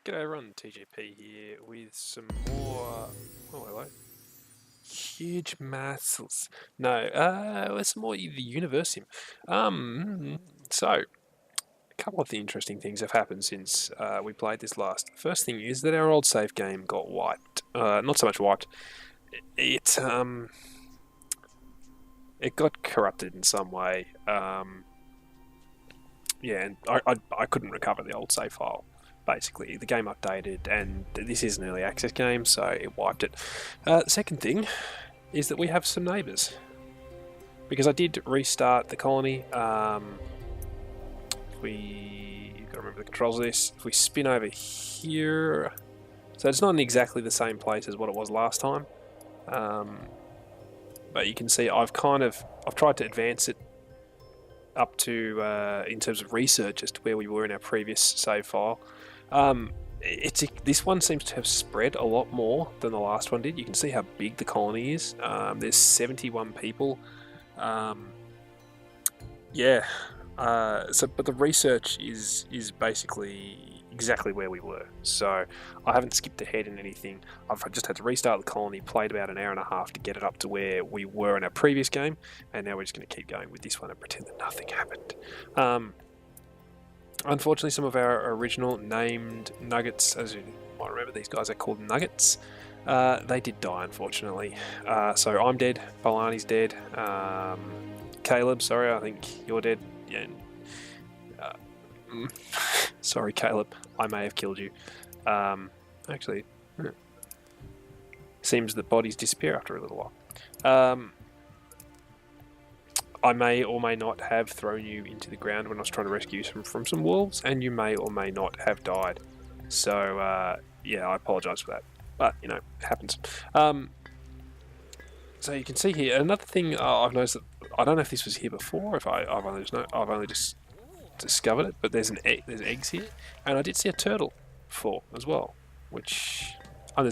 G'day everyone, TGP here with some more. Oh, hello. Huge maths. No, it's more the Universim. So a couple of the interesting things have happened since we played this last. First thing is that our old save game got wiped. Not so much wiped. It it got corrupted in some way. Yeah, and I couldn't recover the old save file. Basically, the game updated, and this is an early access game, so it wiped it. Second thing is that we have some neighbours. Because I did restart the colony. You've got to remember the controls of this. If we spin over here, so it's not in exactly the same place as what it was last time. But you can see I've tried to advance it up to in terms of research as to where we were in our previous save file. This one seems to have spread a lot more than the last one did. You can see how big the colony is. There's 71 people. Yeah. But the research is basically exactly where we were. So I haven't skipped ahead in anything. I've just had to restart the colony, played about an hour and a half to get it up to where we were in our previous game, and now we're just going to keep going with this one and pretend that nothing happened. Unfortunately, some of our original named nuggets, as you might remember, these guys are called nuggets. They did die, unfortunately. So I'm dead. Polani's dead. Caleb, sorry, I think you're dead. Yeah. Sorry, Caleb. I may have killed you. Actually, seems that bodies disappear after a little while. I may or may not have thrown you into the ground when I was trying to rescue you from some wolves, and you may or may not have died. So, yeah, I apologise for that. But, you know, it happens. So you can see here, another thing I've noticed, that I don't know if this was here before, if I've only just discovered it, but there's eggs here, and I did see a turtle before as well, there's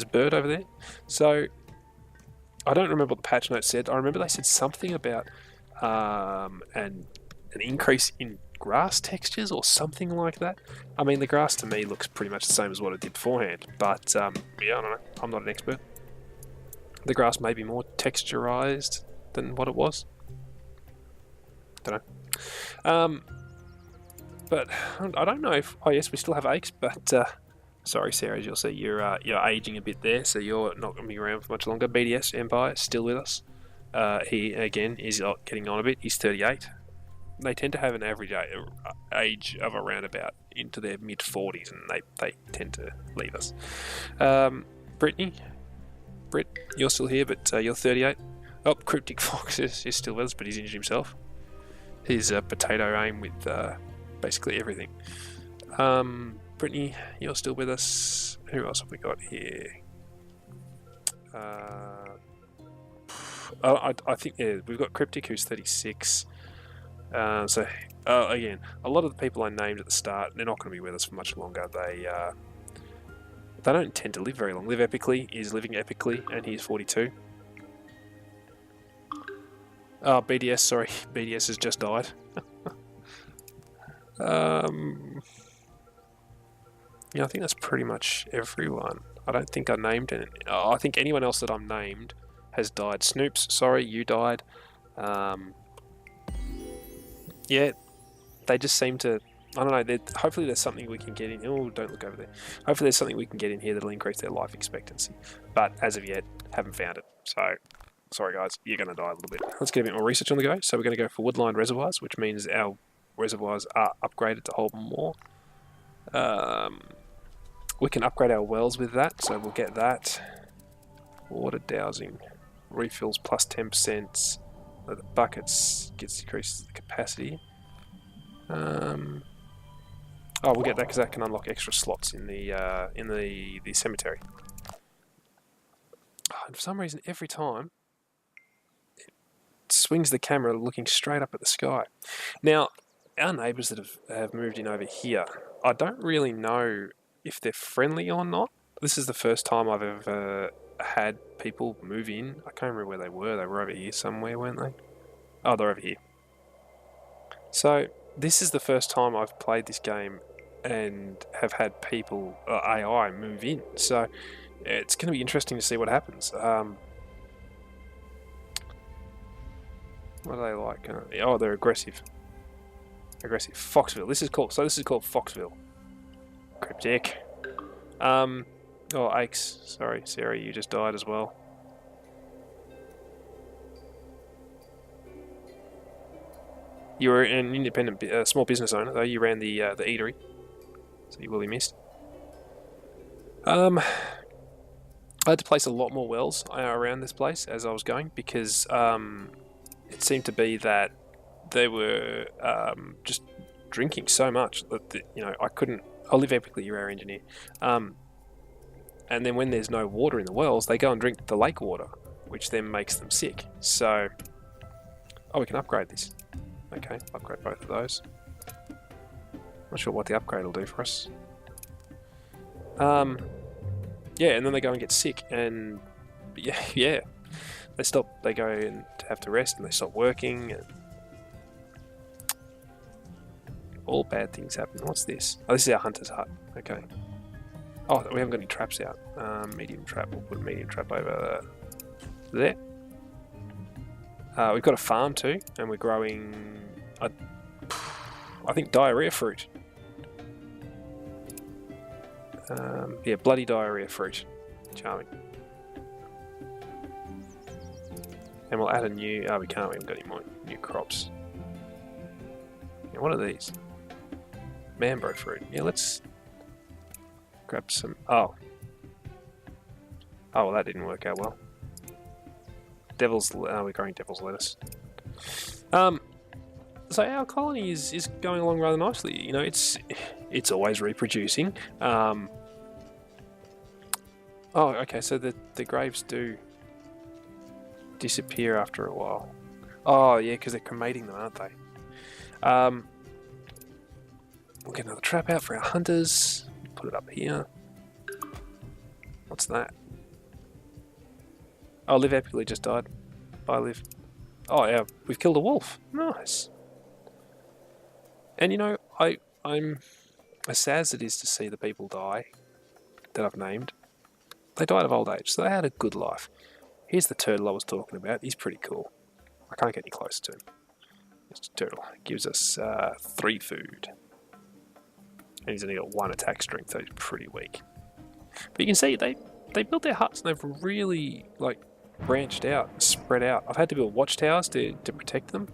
a bird over there. So, I don't remember what the patch notes said. I remember they said something about an increase in grass textures or something like that. I mean, the grass to me looks pretty much the same as what it did beforehand, but yeah, I don't know. I'm not an expert. The grass may be more texturized than what it was. Don't know. But I don't know if. Oh yes, we still have aches, but sorry, Sarah, as you'll see, you're aging a bit there, so you're not going to be around for much longer. BDS Empire still with us. He, again, is getting on a bit. He's 38. They tend to have an average age of around about into their mid-40s, and they tend to leave us. Brittany? Britt, you're still here, but you're 38. Oh, Cryptic Fox is still with us, but he's injured himself. He's a potato aim with basically everything. Brittany, you're still with us. Who else have we got here? I think we've got Cryptic, who's 36. Again, a lot of the people I named at the start, they're not going to be with us for much longer. They don't tend to live very long. Live Epically is living epically, and he's 42. Oh, BDS, sorry. BDS has just died. Yeah, I think that's pretty much everyone. I don't think I named any. I think anyone else that I'm named has died. Snoops, sorry, you died. Yeah, they just seem to. I don't know. Hopefully, there's something we can get in. Oh, don't look over there. Hopefully, there's something we can get in here that'll increase their life expectancy. But as of yet, haven't found it. So, sorry guys, you're going to die a little bit. Let's get a bit more research on the go. So we're going to go for wood-lined reservoirs, which means our reservoirs are upgraded to hold more. We can upgrade our wells with that, so we'll get that. Water dowsing, refills plus 10%. The buckets gets decreased the capacity. We'll get that because that can unlock extra slots in the cemetery. And for some reason, every time it swings the camera looking straight up at the sky. Now, our neighbours that have moved in over here, I don't really know if they're friendly or not. This is the first time I've ever had people move in. I can't remember where they were. They were over here somewhere, weren't they? Oh, they're over here. So, this is the first time I've played this game and have had people, AI, move in. So it's going to be interesting to see what happens. What are they like? Oh, they're aggressive. Aggressive. Foxville. This is called Foxville. Cryptic. Oh, Aches. Sorry, Sarah, you just died as well. You were an independent, small business owner, though. You ran the eatery, so you will be missed. I had to place a lot more wells around this place as I was going because it seemed to be that they were just drinking so much that I couldn't. I'll live epically, you're our engineer. And then when there's no water in the wells, they go and drink the lake water, which then makes them sick. So, we can upgrade this. Okay, upgrade both of those. Not sure what the upgrade will do for us. Yeah, and then they go and get sick, and yeah, they stop. They go and have to rest, and they stop working, and all bad things happen. What's this? Oh, this is our hunter's hut. Okay. Oh, we haven't got any traps out. Medium trap. We'll put a medium trap over there. We've got a farm too, and we're growing, I think, diarrhea fruit. Yeah, bloody diarrhea fruit. Charming. And we'll add a new... Oh, we can't. We haven't got any more new crops. Yeah, what are these? Manbro fruit. Yeah, let's grab some... Oh, well, that didn't work out well. We're growing devil's lettuce. So our colony is going along rather nicely. It's always reproducing. Oh, okay. So the graves do disappear after a while. Oh yeah, because they're cremating them, aren't they? We'll get another trap out for our hunters. Put it up here. What's that? Oh, Liv epically just died. Bye, Liv. Oh yeah, we've killed a wolf. Nice. And I'm as sad as it is to see the people die that I've named. They died of old age, so they had a good life. Here's the turtle I was talking about. He's pretty cool. I can't get any closer to him. It's a turtle. He gives us 3 food. And he's only got 1 attack strength, so he's pretty weak. But you can see they built their huts and they've really branched out, spread out. I've had to build watchtowers to protect them.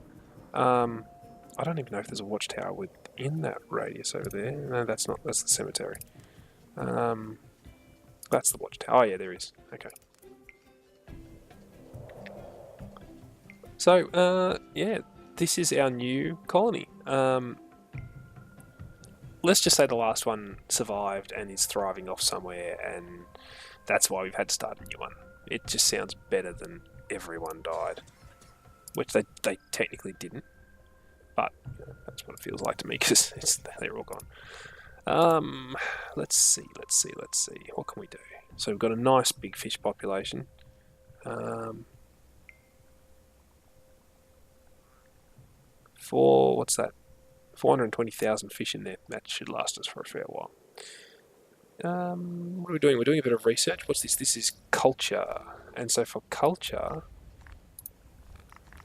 I don't even know if there's a watchtower within that radius over there. No, that's not. That's the cemetery. That's the watchtower. Oh yeah, there is. Okay. So yeah, this is our new colony. Let's just say the last one survived and is thriving off somewhere, and that's why we've had to start a new one. It just sounds better than everyone died, which they technically didn't. But that's what it feels like to me because they're all gone. Let's see. What can we do? So we've got a nice big fish population. What's that? 420,000 fish in there. That should last us for a fair while. What are we doing? We're doing a bit of research. What's this? This is culture. And so for culture,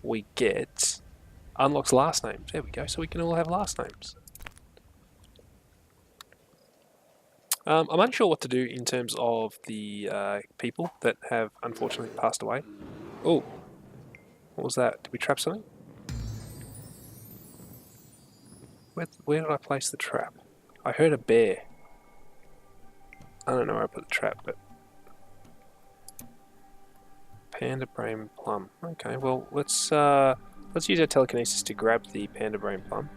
we get... Unlocks last names. There we go. So we can all have last names. I'm unsure what to do in terms of the people that have unfortunately passed away. Oh, what was that? Did we trap something? Where did I place the trap? I heard a bear. I don't know where I put the trap, but... Panda Brain Plum. Okay, well, let's use our telekinesis to grab the Panda Brain Plum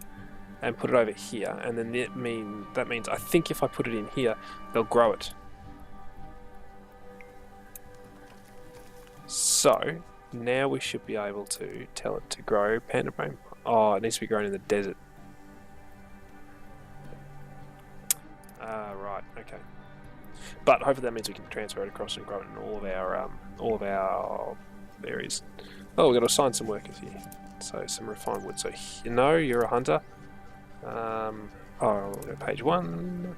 and put it over here, and then that means I think if I put it in here, they'll grow it. So, now we should be able to tell it to grow Panda Brain Plum. Oh, it needs to be grown in the desert. Right, okay. But hopefully that means we can transfer it across and grow it in all of our areas. Oh, we've got to assign some workers here. So some refined wood. So no, you're a hunter. Oh, we'll go page 1.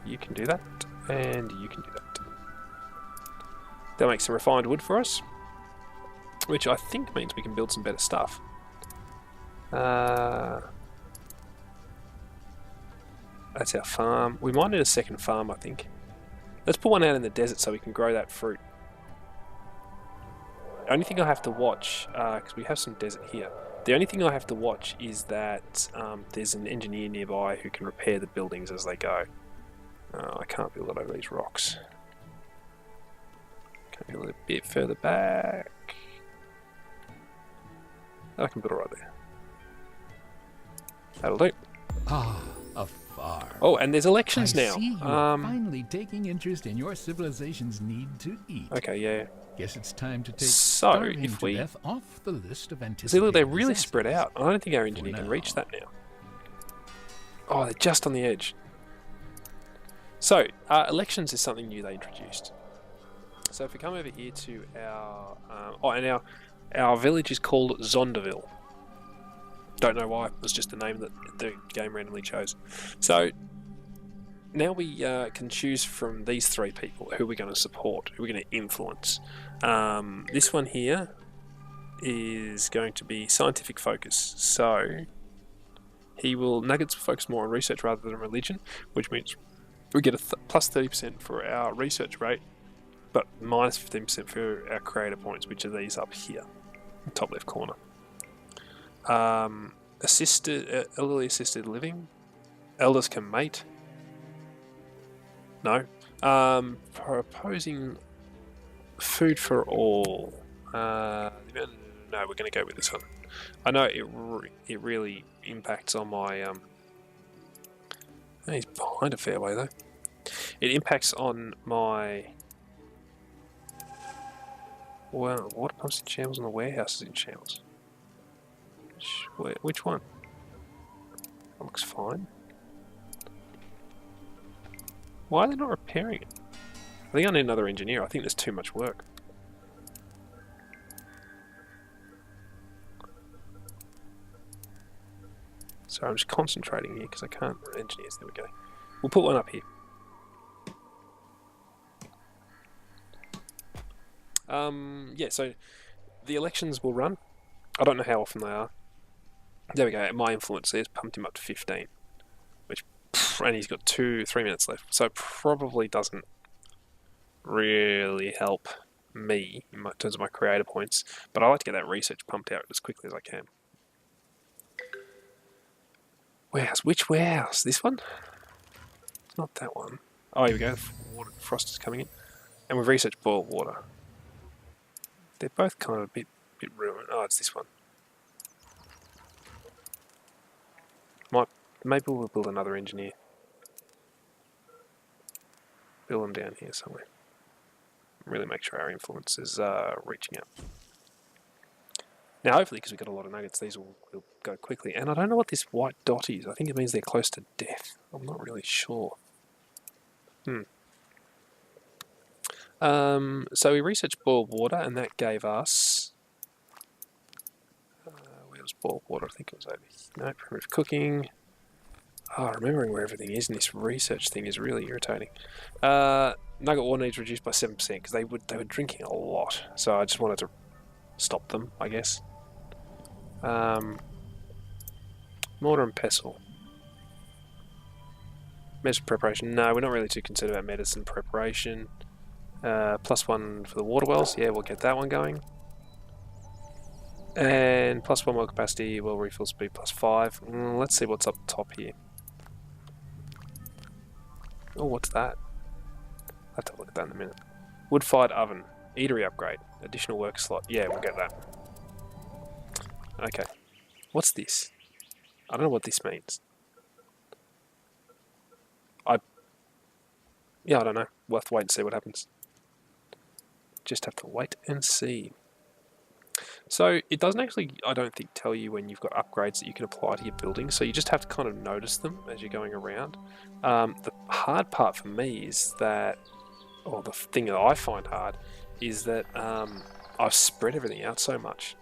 You can do that, and you can do that. They'll make some refined wood for us, which I think means we can build some better stuff. That's our farm. We might need a second farm, I think. Let's put one out in the desert so we can grow that fruit. The only thing I have to watch, because we have some desert here, the only thing I have to watch is that there's an engineer nearby who can repair the buildings as they go. I can't build it over these rocks. Can build it a bit further back. I can build it right there. That'll do. Ah, a farm. Oh, and there's elections I now. see you are finally taking interest in your civilization's need to eat. Okay, yeah. Guess it's time to take So, starving if to we... death off the list of See, anticipated look, they're really disasters. spread out. I don't think our engineer can reach that now. Oh, they're just on the edge. So, elections is something new they introduced. So if we come over here to our... our village is called Zonderville. Don't know why, it was just the name that the game randomly chose. So, now we can choose from these 3 people who we're going to support, who we're going to influence. This one here is going to be scientific focus. So, Nuggets will focus more on research rather than religion, which means we get a plus 30% for our research rate, but minus 15% for our creator points, which are these up here, top left corner. Elderly assisted living. Elders can mate. No. Proposing food for all. No, we're going to go with this one. I know it really impacts on my... he's behind a fair way though. It impacts on my... Well, water pumps in shambles and the warehouse is in shambles. Which one? That looks fine. Why are they not repairing it? I think I need another engineer. I think there's too much work. Sorry, I'm just concentrating here because I can't... Engineers, there we go. We'll put one up here. Yeah, so the elections will run. I don't know how often they are. There we go. My influence there's pumped him up to 15, and he's got 3 minutes left. So it probably doesn't really help me in terms of my creator points. But I like to get that research pumped out as quickly as I can. Warehouse. Which warehouse? This one? It's not that one. Oh, here we go. Frost is coming in, and we've researched boiled water. They're both kind of a bit ruined. Oh, it's this one. Maybe we'll build another engineer. Build them down here somewhere. Really make sure our influence is reaching out. Now, hopefully, because we've got a lot of nuggets, these will go quickly. And I don't know what this white dot is. I think it means they're close to death. I'm not really sure. So we researched boiled water, and that gave us... where was boiled water? I think it was over here. No, primitive cooking. Oh, remembering where everything is in this research thing is really irritating. Nugget water needs reduced by 7% because they were drinking a lot. So I just wanted to stop them, I guess. Mortar and pestle. Medicine preparation. No, we're not really too concerned about medicine preparation. +1 for the water wells. Yeah, we'll get that one going. And +1 well capacity, well refill speed +5. Let's see what's up top here. Oh, what's that? I'll have to look at that in a minute. Wood-fired oven. Eatery upgrade. Additional work slot. Yeah, we'll get that. Okay. What's this? I don't know what this means. Yeah, I don't know. We'll have to wait and see what happens. Just have to wait and see. So it doesn't actually, I don't think, tell you when you've got upgrades that you can apply to your building. So you just have to kind of notice them as you're going around. The hard part for me is that, or the thing that I find hard, is that I've spread everything out so much.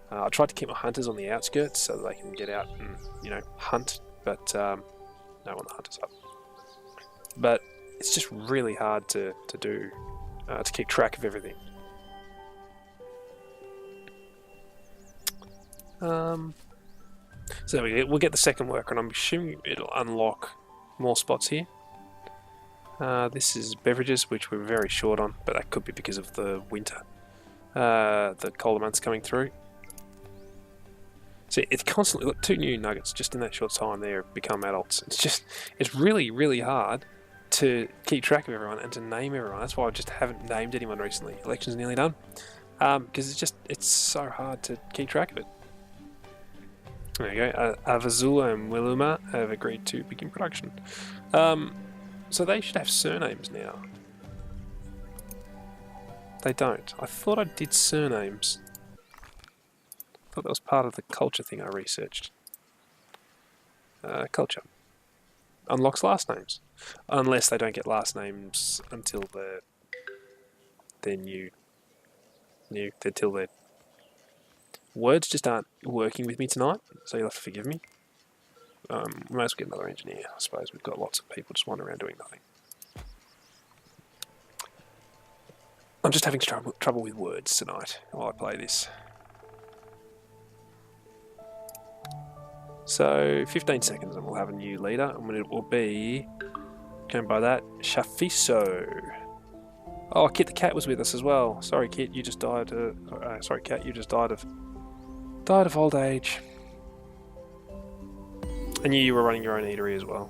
I tried to keep my hunters on the outskirts so that they can get out and, hunt. But know when the hunter's up. But it's just really hard to do, to keep track of everything. So we'll get the second worker, and I'm assuming it'll unlock more spots here. This is beverages, which we're very short on, but that could be because of the winter. The colder months coming through. See, it's constantly... Look, 2 new nuggets just in that short time there become adults. It's really, really hard to keep track of everyone and to name everyone. That's why I just haven't named anyone recently. Election's nearly done. Because it's so hard to keep track of it. There you go. Avazula and Wiluma have agreed to begin production. So they should have surnames now. They don't. I thought I did surnames. I thought that was part of the culture thing I researched. Culture. Unlocks last names. Unless they don't get last names until they're new. Until they're... Words just aren't working with me tonight, so you'll have to forgive me. We might as well get another engineer, I suppose. We've got lots of people just wandering around doing nothing. I'm just having trouble with words tonight while I play this. So, 15 seconds and we'll have a new leader, and it will be, going by that, Shafiso. Oh, Kit the cat was with us as well. Sorry, Kit, you just died. Sorry, Cat, you just died of old age. I knew you were running your own eatery as well.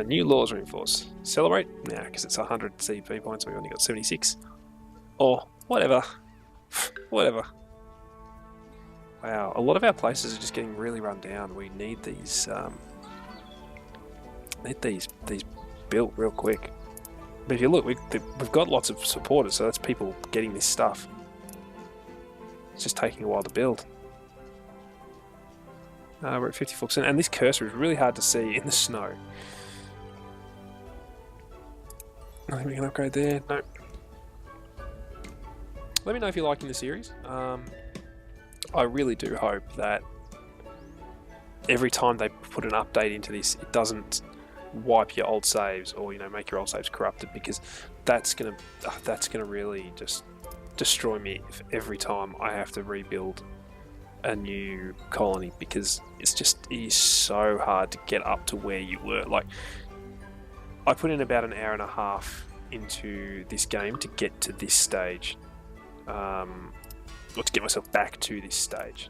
New laws reinforced. Celebrate? Nah, because it's 100 CP points, we've only got 76. Or whatever. Whatever. Wow, a lot of our places are just getting really run down. We need these built real quick. But if you look, we've got lots of supporters, so that's people getting this stuff. It's just taking a while to build. We're at 54%, and this cursor is really hard to see in the snow. I think we can upgrade there. Nope. Let me know if you're liking the series. I really do hope that every time they put an update into this, it doesn't wipe your old saves or make your old saves corrupted, because that's gonna really just destroy me if every time I have to rebuild a new colony, because it is so hard to get up to where you were. Like, I put in about an hour and a half into this game to get to this stage, or to get myself back to this stage.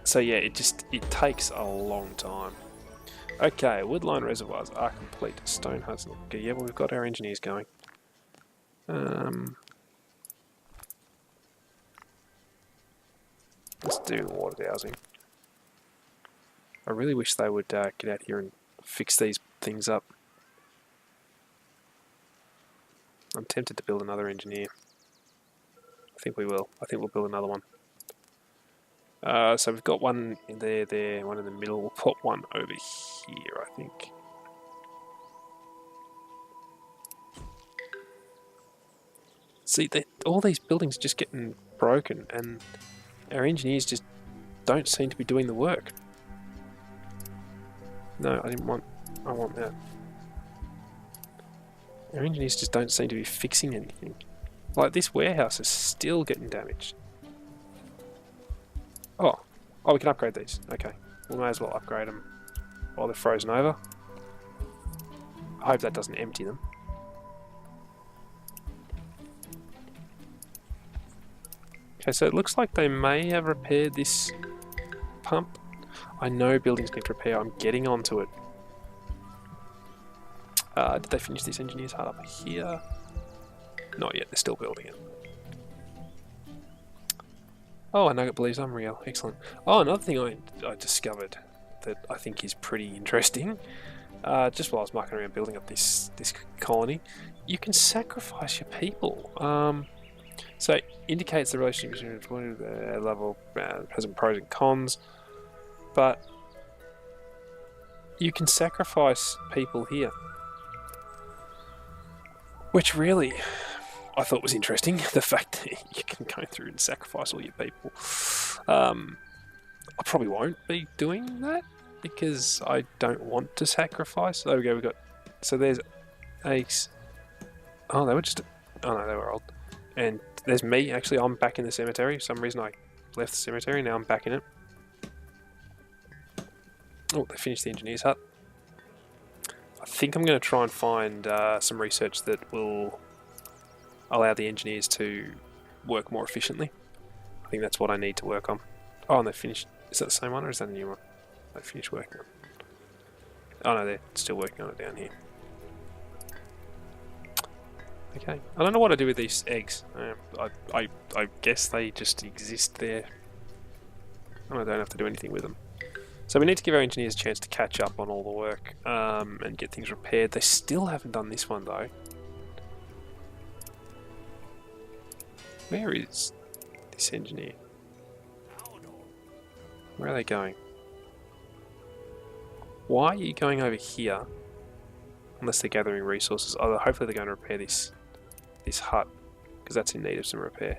So yeah, it takes a long time. Okay, woodline reservoirs are complete. Stone huts. Okay, yeah, well, we've got our engineers going. Let's do water dowsing. I really wish they would get out here and fix these things up. I'm tempted to build another engineer. I think we will. I think we'll build another one. So we've got one in there, one in the middle. We'll put one over here, I think. See, all these buildings are just getting broken, and our engineers just don't seem to be doing the work. No, I want that. Our engineers just don't seem to be fixing anything. Like, this warehouse is still getting damaged. Oh, we can upgrade these. Okay, we may as well upgrade them while they're frozen over. I hope that doesn't empty them. Okay, so it looks like they may have repaired this pump. I know buildings need repair. I'm getting onto it. Did they finish this engineer's hut up here? Not yet, they're still building it. Oh, a nugget believes I'm real. Excellent. Oh, another thing I discovered that I think is pretty interesting, just while I was mucking around building up this colony, you can sacrifice your people. So it indicates the relationship between the level, has some pros and cons, but you can sacrifice people here. Which really, I thought was interesting, the fact that you can go through and sacrifice all your people. I probably won't be doing that because I don't want to sacrifice. There we go. We got. So there's Ace. Oh, they were just. Oh no, they were old. And there's me. Actually, I'm back in the cemetery. For some reason, I left the cemetery. Now I'm back in it. Oh, they finished the engineer's hut. I think I'm going to try and find some research that will allow the engineers to work more efficiently. I think that's what I need to work on. Oh, and they finished. Is that the same one or is that a new one? They finished working on it. Oh no, they're still working on it down here. Okay. I don't know what I do with these eggs. I guess they just exist there. And I don't have to do anything with them. So we need to give our engineers a chance to catch up on all the work and get things repaired. They still haven't done this one though. Where is this engineer? Where are they going? Why are you going over here? Unless they're gathering resources. Oh, hopefully they're going to repair this hut, because that's in need of some repair.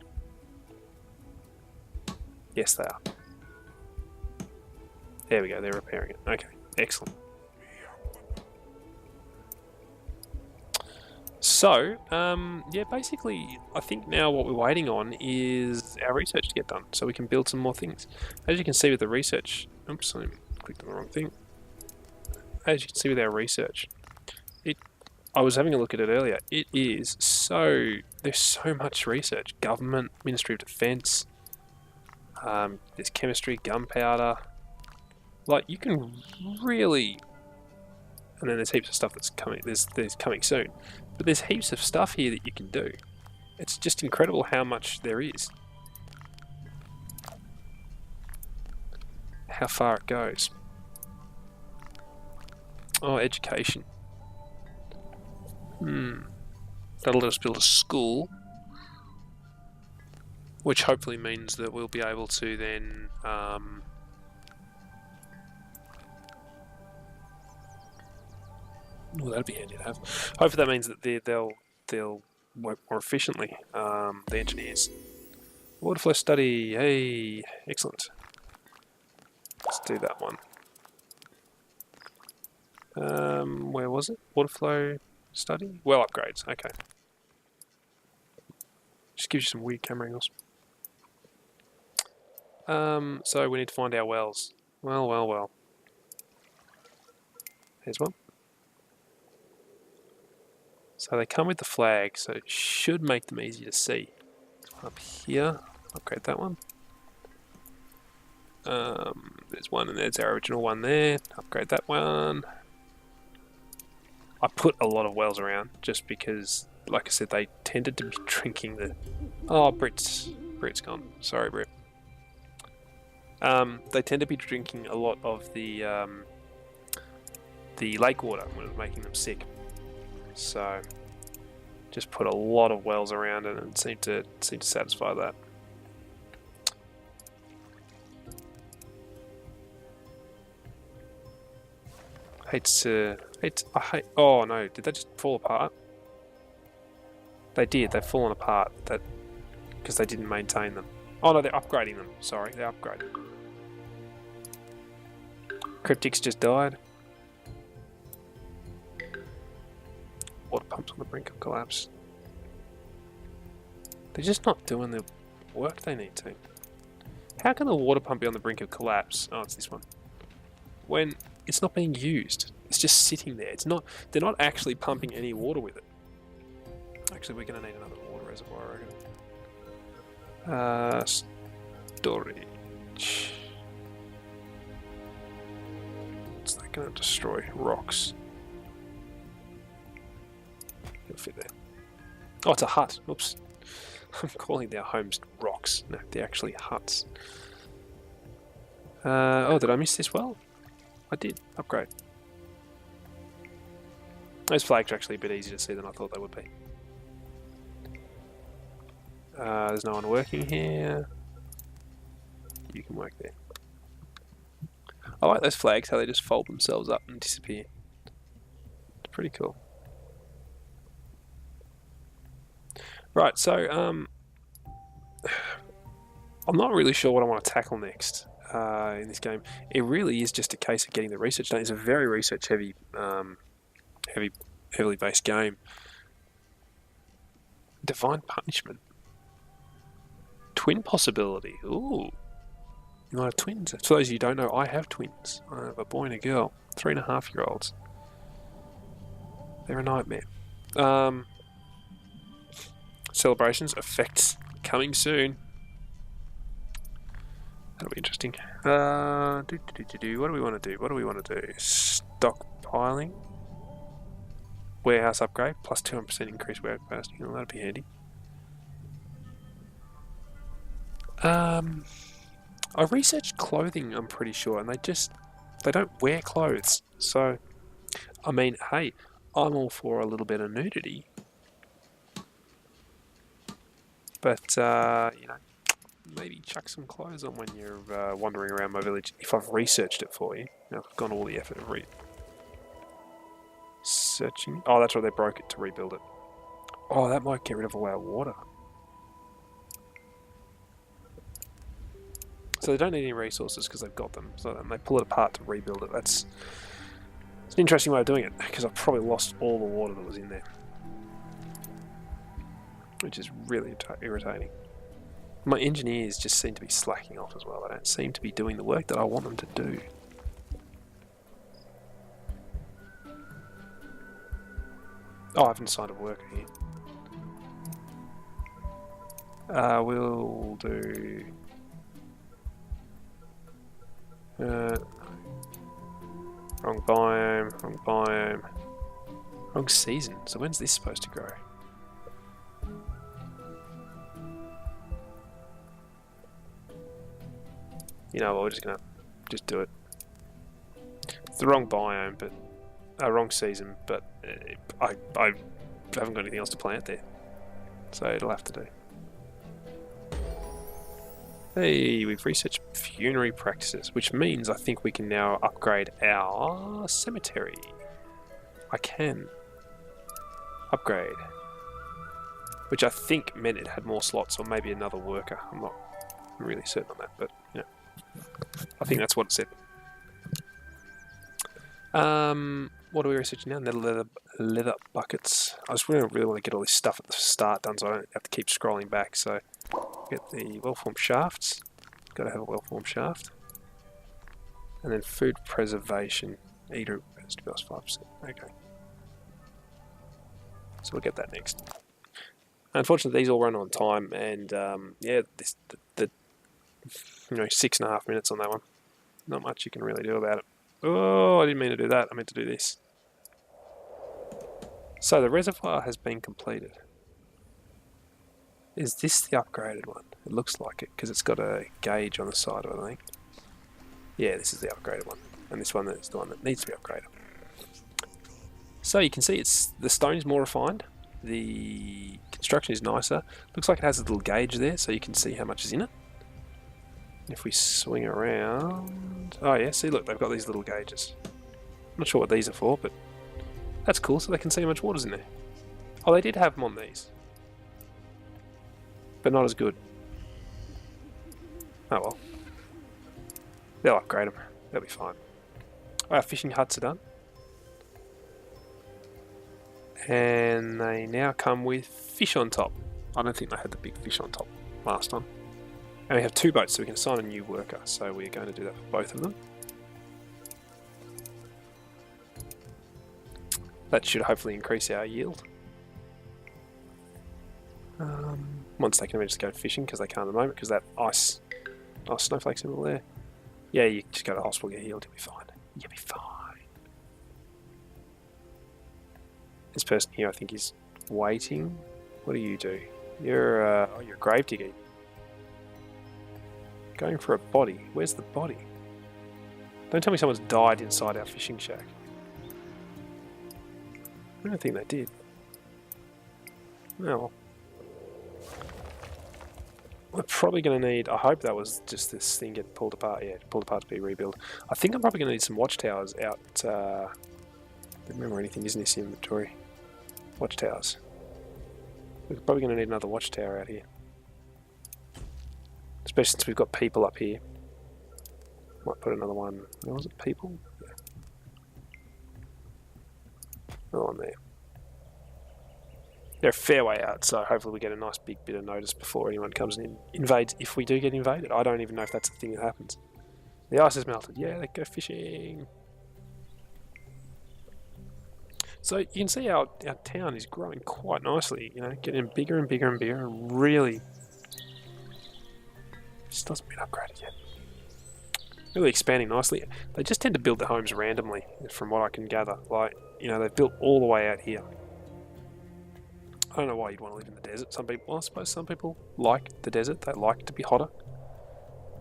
Yes, they are. There we go, they're repairing it. Okay, excellent. So, yeah, basically, I think now what we're waiting on is our research to get done, so we can build some more things. As you can see with the research... Oops, I clicked on the wrong thing. As you can see with our research, I was having a look at it earlier. It is so... There's so much research. Government, Ministry of Defence, there's chemistry, gunpowder. Like, you can really... And then there's heaps of stuff that's coming. There's coming soon. But there's heaps of stuff here that you can do. It's just incredible how much there is. How far it goes. Oh, education. That'll let us build a school, which hopefully means that we'll be able to then well, that'd be handy to have. Hopefully that means that they'll work more efficiently. The engineers. Water flow study. Hey, excellent. Let's do that one. Where was it? Water flow study? Well upgrades. Okay. Just gives you some weird camera angles. So we need to find our wells. Well. Here's one. So they come with the flag, so it should make them easy to see. There's one up here. Upgrade that one. There's one, and there's our original one there. Upgrade that one. I put a lot of wells around just because, like I said, they tended to be drinking the... Oh, Brit's gone. Sorry, Brit. They tend to be drinking a lot of the lake water when it was making them sick. So, just put a lot of wells around it and seemed to satisfy that. Oh no, did they just fall apart? They did, they've fallen apart because they didn't maintain them. Oh no, they're upgrading them. Sorry, they're upgraded. Cryptics just died. Water pumps on the brink of collapse. They're just not doing the work they need to. How can the water pump be on the brink of collapse? Oh, it's this one. When it's not being used. It's just sitting there. It's not. They're not actually pumping any water with it. Actually, we're going to need another water reservoir, I reckon. Storage. What's that going to destroy? Rocks. It'll fit there. Oh, it's a hut. Oops. I'm calling their homes rocks. No, they're actually huts. Oh, did I miss this well? I did. Upgrade. Those flags are actually a bit easier to see than I thought they would be. There's no one working here. You can work there. I like those flags, how they just fold themselves up and disappear. It's pretty cool. Right, so I'm not really sure what I want to tackle next. in this game. It really is just a case of getting the research done. It's a very research heavy, heavily based game. Divine Punishment. Twin possibility. Ooh. You might have twins. For those of you who don't know, I have twins. I have a boy and a girl. 3.5-year-olds. They're a nightmare. Celebrations. Effects. Coming soon. That'll be interesting. What do we want to do? What do we want to do? Stockpiling. Warehouse upgrade. Plus 200% increased warehouse capacity. Oh, that'd be handy. I researched clothing, I'm pretty sure, and they don't wear clothes. So, I mean, hey, I'm all for a little bit of nudity. But, you know, maybe chuck some clothes on when you're wandering around my village, if I've researched it for you. Now, I've gone all the effort of searching. Oh, that's right, they broke it to rebuild it. Oh, that might get rid of all our water. So they don't need any resources because they've got them. So then they pull it apart to rebuild it. It's an interesting way of doing it because I've probably lost all the water that was in there, which is really irritating. My engineers just seem to be slacking off as well. They don't seem to be doing the work that I want them to do. Oh, I haven't signed a worker here. We'll do... wrong biome, wrong season. So when's this supposed to grow? You know what, we're just gonna do it. It's the wrong biome, but wrong season, but I haven't got anything else to plant there, so it'll have to do. Hey, we've researched funerary practices, which means I think we can now upgrade our cemetery. I can upgrade, which I think meant it had more slots, or maybe another worker. I'm not really certain on that, but you know, I think that's what it said. What are we researching now? Leather buckets. I just really want to get all this stuff at the start done, so I don't have to keep scrolling back. So. Get the well-formed shafts. Got to have a well-formed shaft. And then food preservation. Eater has to be 5%. Okay. So we'll get that next. Unfortunately, these all run on time, and yeah, the 6.5 minutes on that one. Not much you can really do about it. Oh, I didn't mean to do that. I meant to do this. So the reservoir has been completed. Is this the upgraded one? It looks like it, because it's got a gauge on the side of it, I think. Yeah, this is the upgraded one. And this one is the one that needs to be upgraded. So you can see the stone's more refined. The construction is nicer. Looks like it has a little gauge there, so you can see how much is in it. If we swing around... Oh yeah, see, look, they've got these little gauges. I'm not sure what these are for, but that's cool, so they can see how much water's in there. Oh, they did have them on these, but not as good. Oh well. They'll upgrade them. They'll be fine. Our fishing huts are done. And they now come with fish on top. I don't think they had the big fish on top last time. And we have 2 boats, so we can assign a new worker. So we're going to do that for both of them. That should hopefully increase our yield. Once they can just go fishing, because they can't at the moment, because that ice snowflakes in all there. Yeah, you just go to the hospital, get healed, you'll be fine. You'll be fine. This person here, I think, is waiting. What do you do? You're you're a grave digger. Going for a body. Where's the body? Don't tell me someone's died inside our fishing shack. I don't think they did. No. We're probably going to need... I hope that was just this thing getting pulled apart. Yeah, pulled apart to be rebuilt. I think I'm probably going to need some watchtowers out... I don't remember anything is in this inventory. Watchtowers. We're probably going to need another watchtower out here. Especially since we've got people up here. Might put another one. Where was it? People? Yeah. Another one there. They're a fair way out, so hopefully we get a nice big bit of notice before anyone comes in and invades. If we do get invaded, I don't even know if that's the thing that happens. The ice has melted. Yeah, they go fishing. So you can see our town is growing quite nicely, you know, getting bigger and bigger and bigger, and really just doesn't been upgraded yet. Really expanding nicely. They just tend to build their homes randomly, from what I can gather. Like, you know, they've built all the way out here. I don't know why you'd want to live in the desert. Some people, well, I suppose some people like the desert. They like to be hotter.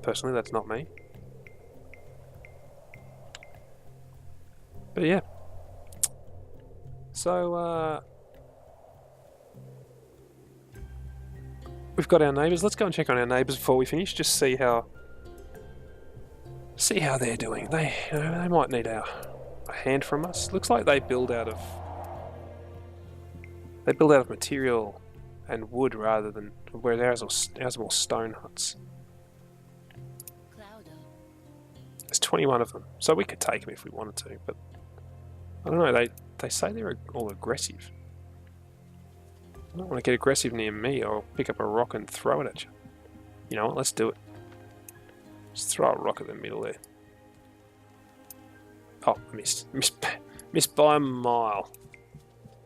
Personally, that's not me. But yeah. So, we've got our neighbours. Let's go and check on our neighbours before we finish. Just see how they're doing. They, you know, they might need a hand from us. Looks like they build out of material and wood rather than where ours are more stone huts. There's 21 of them, so we could take them if we wanted to, but I don't know. They say they're all aggressive. I don't want to get aggressive near me, or I'll pick up a rock and throw it at you. You know what? Let's do it. Just throw a rock at the middle there. Oh, I missed. Missed by a mile.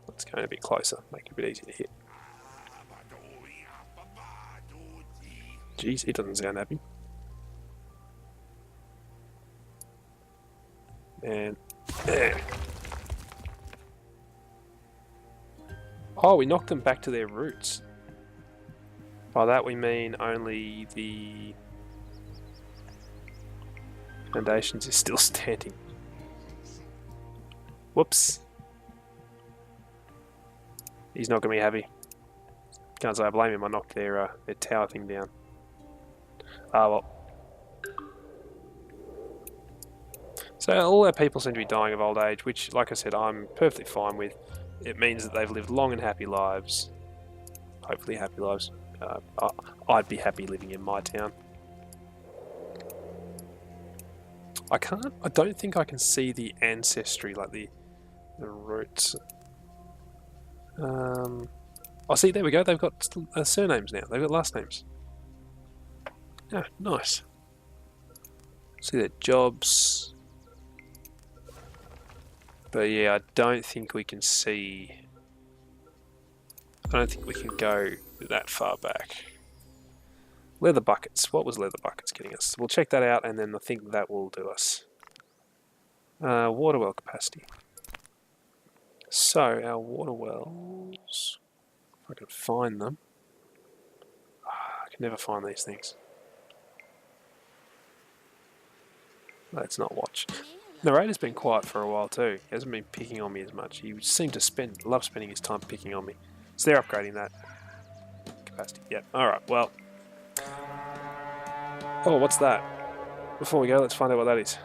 Let's go a bit closer, make it a bit easier to hit. Jeez, he doesn't sound happy. And there. Oh, we knocked them back to their roots. By that we mean only the foundations is still standing. Whoops. He's not going to be happy. Can't say I blame him. I knocked their tower thing down. Ah, well. So all our people seem to be dying of old age, which, like I said, I'm perfectly fine with. It means that they've lived long and happy lives. Hopefully happy lives. I'd be happy living in my town. I don't think I can see the ancestry, like the roots. Oh, see, there we go. They've got surnames now. They've got last names. Yeah, nice. See their jobs. But yeah, I don't think we can see. I don't think we can go that far back. Leather buckets. What was leather buckets getting us? We'll check that out, and then I think that will do us. Water well capacity. So, our water wells, if I can find them. I can never find these things. Let's not watch. Narrator's been quiet for a while too. He hasn't been picking on me as much. He seemed to love spending his time picking on me. So they're upgrading that capacity. Yep. Alright, well. Oh, what's that? Before we go, let's find out what that is.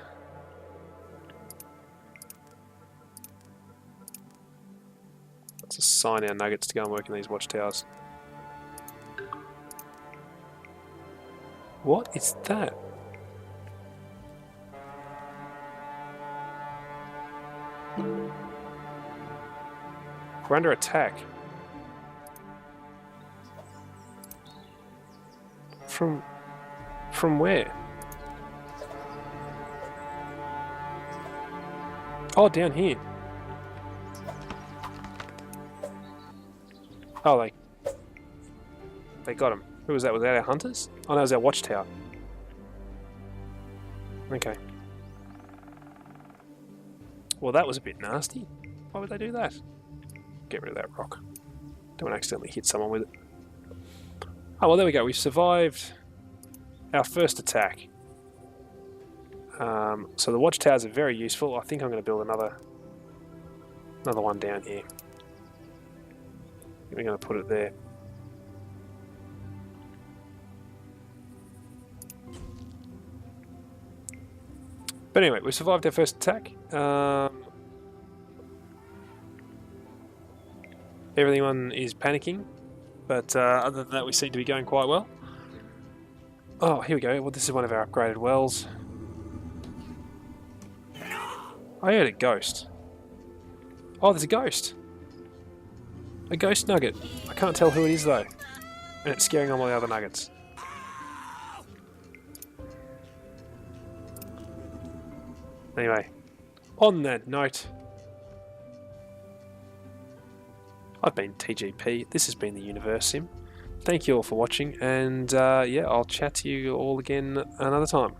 Let's assign our nuggets to go and work in these watchtowers. What is that? We're under attack. From where? Oh, down here. Oh, they got him. Who was that? Was that our hunters? Oh, no, it was our watchtower. Okay. Well, that was a bit nasty. Why would they do that? Get rid of that rock. Don't want to accidentally hit someone with it. Oh, well, there we go. We've survived our first attack. So the watchtowers are very useful. I think I'm going to build another one down here. We're going to put it there. But anyway, we survived our first attack. Everyone is panicking, but other than that, we seem to be going quite well. Oh, here we go. Well, this is one of our upgraded wells. I heard a ghost. Oh, there's a ghost. A ghost nugget. I can't tell who it is though. And it's scaring all the other nuggets. Anyway, on that note, I've been TGP. This has been the Universim. Thank you all for watching, and yeah, I'll chat to you all again another time.